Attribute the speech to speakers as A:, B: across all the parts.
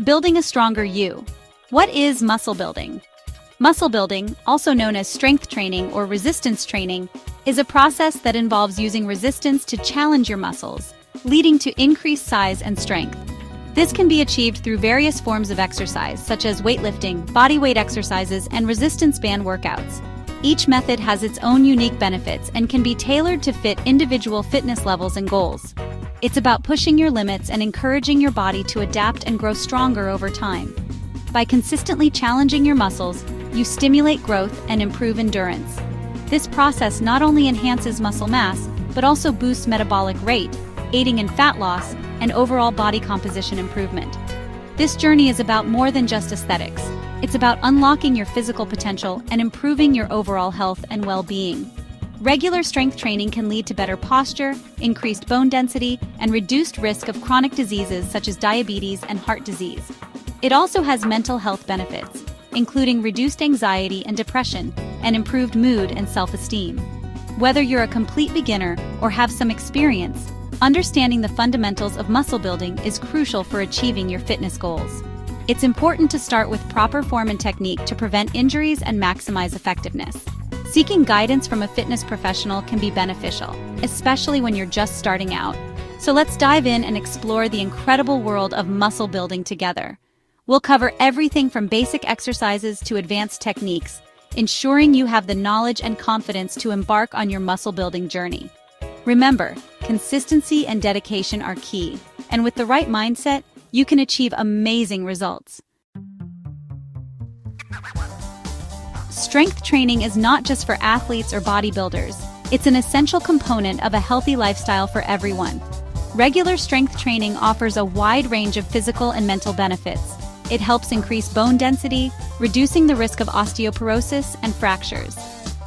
A: Building a stronger you. What is muscle building? Muscle building, also known as strength training or resistance training, is a process that involves using resistance to challenge your muscles, leading to increased size and strength. This can be achieved through various forms of exercise, such as weightlifting, bodyweight exercises, and resistance band workouts. Each method has its own unique benefits and can be tailored to fit individual fitness levels and goals. It's about pushing your limits and encouraging your body to adapt and grow stronger over time. By consistently challenging your muscles, you stimulate growth and improve endurance. This process not only enhances muscle mass, but also boosts metabolic rate, aiding in fat loss and overall body composition improvement. This journey is about more than just aesthetics. It's about unlocking your physical potential and improving your overall health and well-being. Regular strength training can lead to better posture, increased bone density, and reduced risk of chronic diseases such as diabetes and heart disease. It also has mental health benefits, including reduced anxiety and depression, and improved mood and self-esteem. Whether you're a complete beginner or have some experience, understanding the fundamentals of muscle building is crucial for achieving your fitness goals. It's important to start with proper form and technique to prevent injuries and maximize effectiveness. Seeking guidance from a fitness professional can be beneficial, especially when you're just starting out. So let's dive in and explore the incredible world of muscle building together. We'll cover everything from basic exercises to advanced techniques, ensuring you have the knowledge and confidence to embark on your muscle building journey. Remember, consistency and dedication are key, and with the right mindset, you can achieve amazing results. Strength training is not just for athletes or bodybuilders. It's an essential component of a healthy lifestyle for everyone. Regular strength training offers a wide range of physical and mental benefits. It helps increase bone density, reducing the risk of osteoporosis and fractures.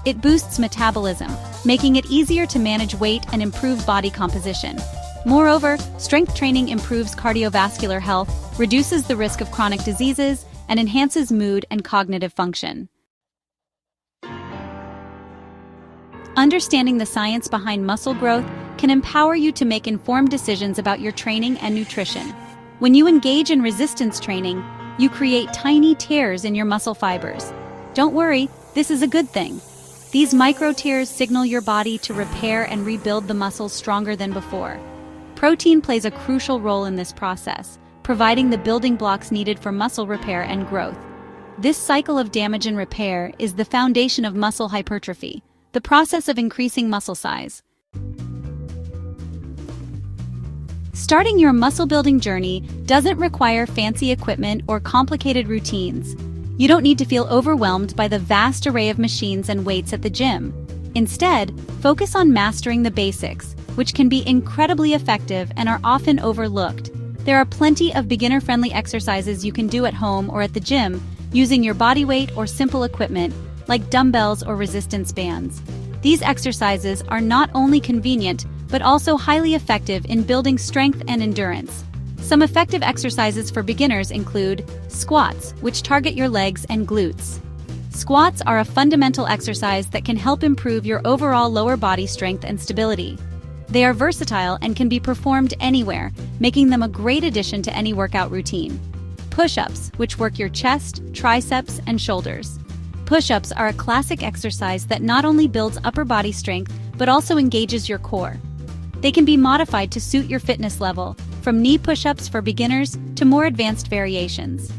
A: It boosts metabolism, making it easier to manage weight and improve body composition. Moreover, strength training improves cardiovascular health, reduces the risk of chronic diseases, and enhances mood and cognitive function. Understanding the science behind muscle growth can empower you to make informed decisions about your training and nutrition. When you engage in resistance training, you create tiny tears in your muscle fibers. Don't worry, this is a good thing. These micro tears signal your body to repair and rebuild the muscles stronger than before. Protein plays a crucial role in this process, providing the building blocks needed for muscle repair and growth. This cycle of damage and repair is the foundation of muscle hypertrophy, the process of increasing muscle size. Starting your muscle-building journey doesn't require fancy equipment or complicated routines. You don't need to feel overwhelmed by the vast array of machines and weights at the gym. Instead, focus on mastering the basics, which can be incredibly effective and are often overlooked. There are plenty of beginner-friendly exercises you can do at home or at the gym using your body weight or simple equipment, like dumbbells or resistance bands. These exercises are not only convenient, but also highly effective in building strength and endurance. Some effective exercises for beginners include squats, which target your legs and glutes. Squats are a fundamental exercise that can help improve your overall lower body strength and stability. They are versatile and can be performed anywhere, making them a great addition to any workout routine. Push-ups, which work your chest, triceps, and shoulders. Push-ups are a classic exercise that not only builds upper body strength, but also engages your core. They can be modified to suit your fitness level, from knee push-ups for beginners to more advanced variations.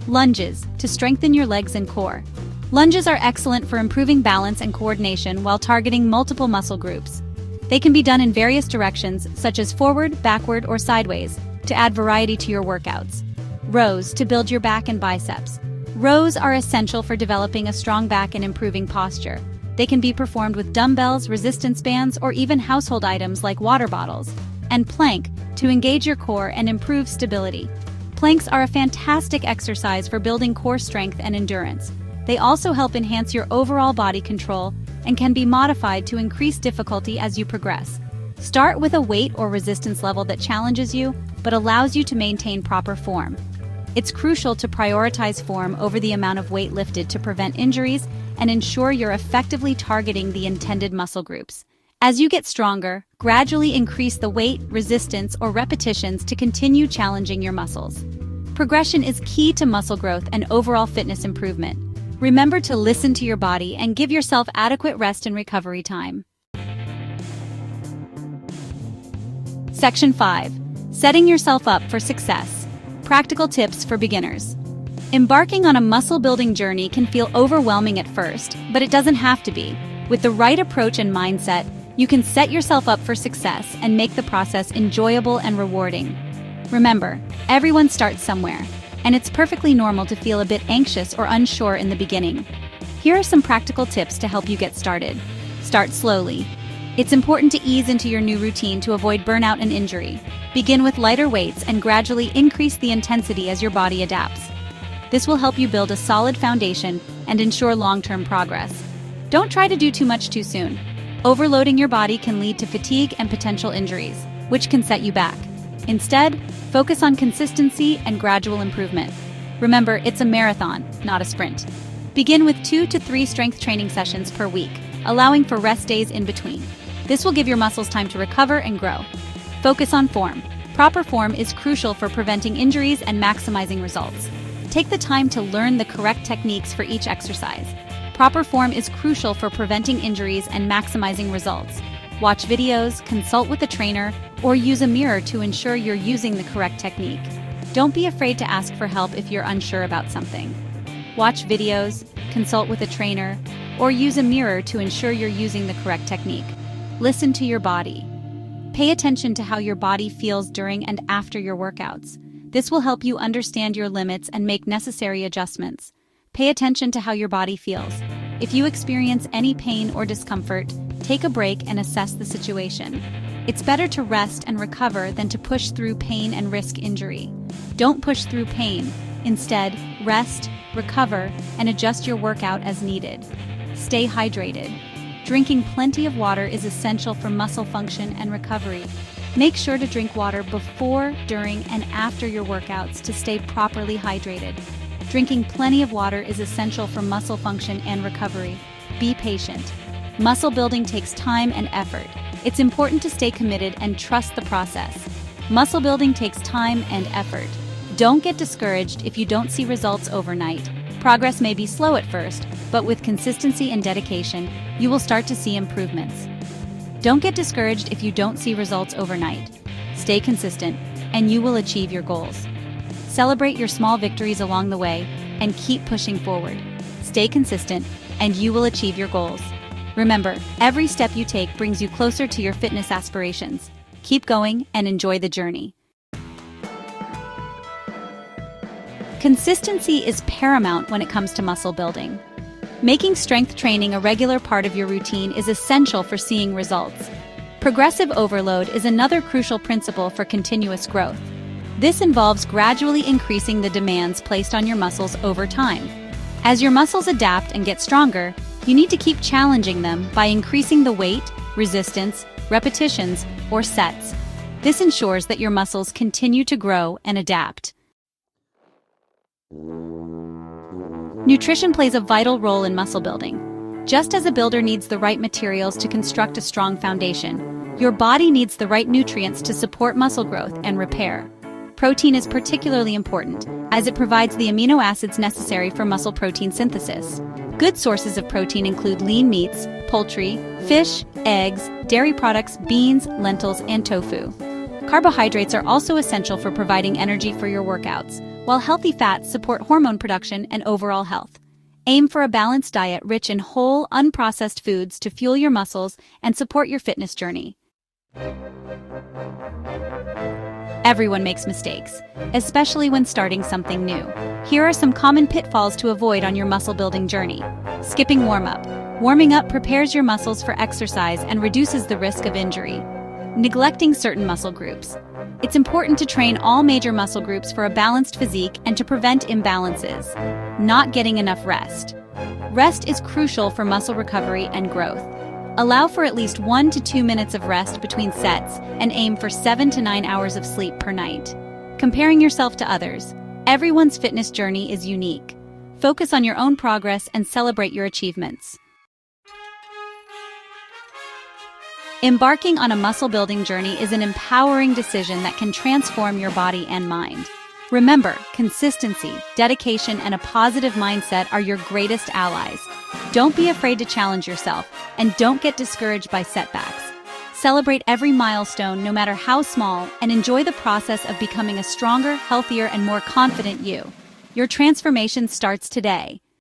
A: Lunges, to strengthen your legs and core. Lunges are excellent for improving balance and coordination while targeting multiple muscle groups. They can be done in various directions, such as forward, backward, or sideways, to add variety to your workouts. Rows, to build your back and biceps. Rows are essential for developing a strong back and improving posture. They can be performed with dumbbells, resistance bands, or even household items like water bottles. And plank, to engage your core and improve stability. Planks are a fantastic exercise for building core strength and endurance. They also help enhance your overall body control and can be modified to increase difficulty as you progress. Start with a weight or resistance level that challenges you, but allows you to maintain proper form. It's crucial to prioritize form over the amount of weight lifted to prevent injuries and ensure you're effectively targeting the intended muscle groups. As you get stronger, gradually increase the weight, resistance, or repetitions to continue challenging your muscles. Progression is key to muscle growth and overall fitness improvement. Remember to listen to your body and give yourself adequate rest and recovery time. Section 5. Setting yourself up for success. Practical tips for beginners. Embarking on a muscle-building journey can feel overwhelming at first, but it doesn't have to be. With the right approach and mindset, you can set yourself up for success and make the process enjoyable and rewarding. Remember, everyone starts somewhere, and it's perfectly normal to feel a bit anxious or unsure in the beginning. Here are some practical tips to help you get started. Start slowly. It's important to ease into your new routine to avoid burnout and injury. Begin with lighter weights and gradually increase the intensity as your body adapts. This will help you build a solid foundation and ensure long-term progress. Don't try to do too much too soon. Overloading your body can lead to fatigue and potential injuries, which can set you back. Instead, focus on consistency and gradual improvement. Remember, it's a marathon, not a sprint. Begin with 2 to 3 strength training sessions per week, allowing for rest days in between. This will give your muscles time to recover and grow. Focus on form. Proper form is crucial for preventing injuries and maximizing results. Take the time to learn the correct techniques for each exercise. Proper form is crucial for preventing injuries and maximizing results. Watch videos, consult with a trainer, or use a mirror to ensure you're using the correct technique. Don't be afraid to ask for help if you're unsure about something. Watch videos, consult with a trainer, or use a mirror to ensure you're using the correct technique. Listen to your body. Pay attention to how your body feels during and after your workouts. This will help you understand your limits and make necessary adjustments. Pay attention to how your body feels. If you experience any pain or discomfort, take a break and assess the situation. It's better to rest and recover than to push through pain and risk injury. Don't push through pain. Instead, rest, recover, and adjust your workout as needed. Stay hydrated. Drinking plenty of water is essential for muscle function and recovery. Make sure to drink water before, during, and after your workouts to stay properly hydrated. Drinking plenty of water is essential for muscle function and recovery. Be patient. Muscle building takes time and effort. It's important to stay committed and trust the process. Muscle building takes time and effort. Don't get discouraged if you don't see results overnight. Progress may be slow at first, but with consistency and dedication, you will start to see improvements. Don't get discouraged if you don't see results overnight. Stay consistent, and you will achieve your goals. Celebrate your small victories along the way, and keep pushing forward. Stay consistent, and you will achieve your goals. Remember, every step you take brings you closer to your fitness aspirations. Keep going and enjoy the journey. Consistency is paramount when it comes to muscle building. Making strength training a regular part of your routine is essential for seeing results. Progressive overload is another crucial principle for continuous growth. This involves gradually increasing the demands placed on your muscles over time. As your muscles adapt and get stronger, you need to keep challenging them by increasing the weight, resistance, repetitions, or sets. This ensures that your muscles continue to grow and adapt. Nutrition plays a vital role in muscle building. Just as a builder needs the right materials to construct a strong foundation, your body needs the right nutrients to support muscle growth and repair. Protein is particularly important, as it provides the amino acids necessary for muscle protein synthesis. Good sources of protein include lean meats, poultry, fish, eggs, dairy products, beans, lentils, and tofu. Carbohydrates are also essential for providing energy for your workouts, while healthy fats support hormone production and overall health. Aim for a balanced diet rich in whole, unprocessed foods to fuel your muscles and support your fitness journey. Everyone makes mistakes, especially when starting something new. Here are some common pitfalls to avoid on your muscle building journey. Skipping warm-up. Warming up prepares your muscles for exercise and reduces the risk of injury. Neglecting certain muscle groups. It's important to train all major muscle groups for a balanced physique and to prevent imbalances. Not getting enough rest. Rest is crucial for muscle recovery and growth. Allow for at least 1 to 2 minutes of rest between sets and aim for 7 to 9 hours of sleep per night. Comparing yourself to others. Everyone's fitness journey is unique. Focus on your own progress and celebrate your achievements. Embarking on a muscle-building journey is an empowering decision that can transform your body and mind. Remember, consistency, dedication, and a positive mindset are your greatest allies. Don't be afraid to challenge yourself, and don't get discouraged by setbacks. Celebrate every milestone, no matter how small, and enjoy the process of becoming a stronger, healthier, and more confident you. Your transformation starts today.